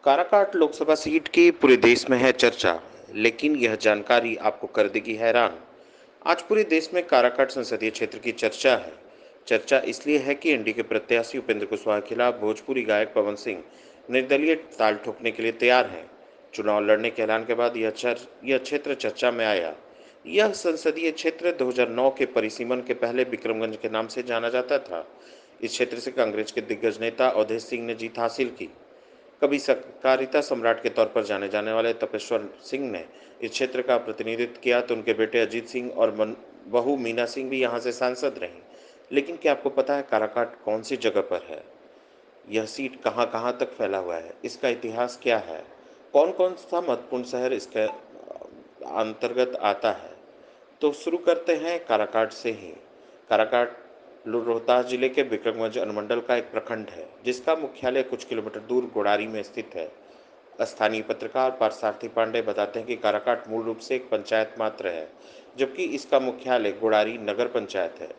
Karakat Lok Sabha seat की पूरे देश में है चर्चा, लेकिन यह जानकारी आपको कर देगी हैरान। आज पूरे देश में काराकाट संसदीय क्षेत्र की चर्चा है। चर्चा इसलिए है कि एनडीए के प्रत्याशी उपेंद्र कुशवाहा के खिलाफ भोजपुरी गायक पवन सिंह निर्दलीय ताल ठोकने के लिए तैयार हैं। चुनाव लड़ने के ऐलान के बाद यह क्षेत्र चर्चा में आया। यह संसदीय क्षेत्र 2009 के परिसीमन के पहले विक्रमगंज के नाम से जाना जाता था। इस क्षेत्र से कांग्रेस के दिग्गज नेता अवधेश सिंह ने जीत हासिल की। कभी सहकारिता सम्राट के तौर पर जाने जाने वाले तपेश्वर सिंह ने इस क्षेत्र का प्रतिनिधित्व किया, तो उनके बेटे अजीत सिंह और बहू मीना सिंह भी यहाँ से सांसद रहीं। लेकिन क्या आपको पता है काराकाट कौन सी जगह पर है? यह सीट कहाँ कहाँ तक फैला हुआ है? इसका इतिहास क्या है? कौन कौन सा महत्वपूर्ण शहर इसके अंतर्गत आता है? तो शुरू करते हैं काराकाट से ही। काराकाट रोहतास जिले के विक्रमगंज अनुमंडल का एक प्रखंड है, जिसका मुख्यालय कुछ किलोमीटर दूर गोड़ारी में स्थित है। स्थानीय पत्रकार पार्थसारथी पांडे बताते हैं कि काराकाट मूल रूप से एक पंचायत मात्र है, जबकि इसका मुख्यालय गोड़ारी नगर पंचायत है।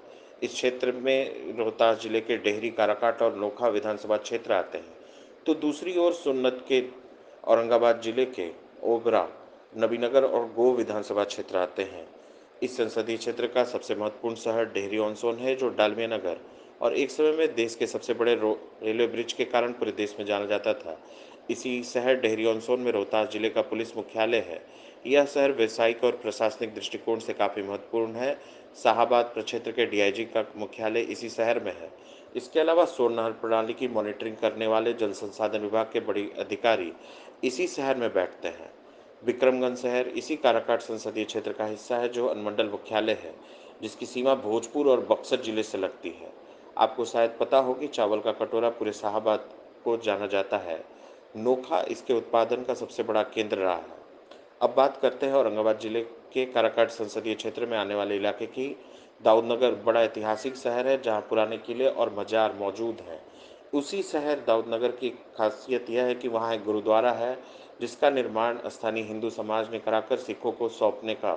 इस क्षेत्र में रोहतास जिले के डेहरी, काराकाट और नोखा विधानसभा क्षेत्र आते हैं, तो दूसरी ओर सोनभद्र के औरंगाबाद जिले के ओबरा, नबीनगर और गो विधानसभा क्षेत्र आते हैं। इस संसदीय क्षेत्र का सबसे महत्वपूर्ण शहर डेहरी ऑन सोन है, जो डालमिया नगर और एक समय में देश के सबसे बड़े रेलवे ब्रिज के कारण पूरे देश में जाना जाता था। इसी शहर डेहरी ऑन सोन में रोहतास जिले का पुलिस मुख्यालय है। यह शहर व्यावसायिक और प्रशासनिक दृष्टिकोण से काफ़ी महत्वपूर्ण है। शाहाबाद प्रक्षेत्र के डीआईजी का मुख्यालय इसी शहर में है। इसके अलावा सोन नहर प्रणाली की मॉनिटरिंग करने वाले जल संसाधन विभाग के बड़े अधिकारी इसी शहर में बैठते हैं। विक्रमगंज शहर इसी काराकाट संसदीय क्षेत्र का हिस्सा है, जो अनुमंडल मुख्यालय है, जिसकी सीमा भोजपुर और बक्सर जिले से लगती है। आपको शायद पता हो कि चावल का कटोरा पूरे शाहाबाद को जाना जाता है। नोखा इसके उत्पादन का सबसे बड़ा केंद्र रहा है। अब बात करते हैं औरंगाबाद जिले के काराकाट संसदीय क्षेत्र में आने वाले इलाके की। दाऊदनगर बड़ा ऐतिहासिक शहर है, जहां पुराने किले और मजार मौजूद हैं। उसी शहर दाऊदनगर की खासियत यह है कि वहाँ एक गुरुद्वारा है, जिसका निर्माण स्थानीय हिंदू समाज ने कराकर सिखों को सौंपने का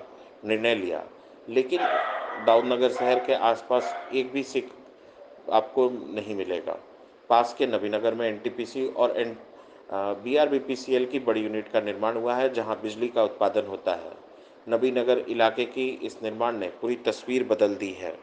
निर्णय लिया। लेकिन दाऊदनगर शहर के आसपास एक भी सिख आपको नहीं मिलेगा। पास के नबीनगर में एनटीपीसी और बीआरबीपीसीएल की बड़ी यूनिट का निर्माण हुआ है, जहां बिजली का उत्पादन होता है। नबीनगर इलाके की इस निर्माण ने पूरी तस्वीर बदल दी है।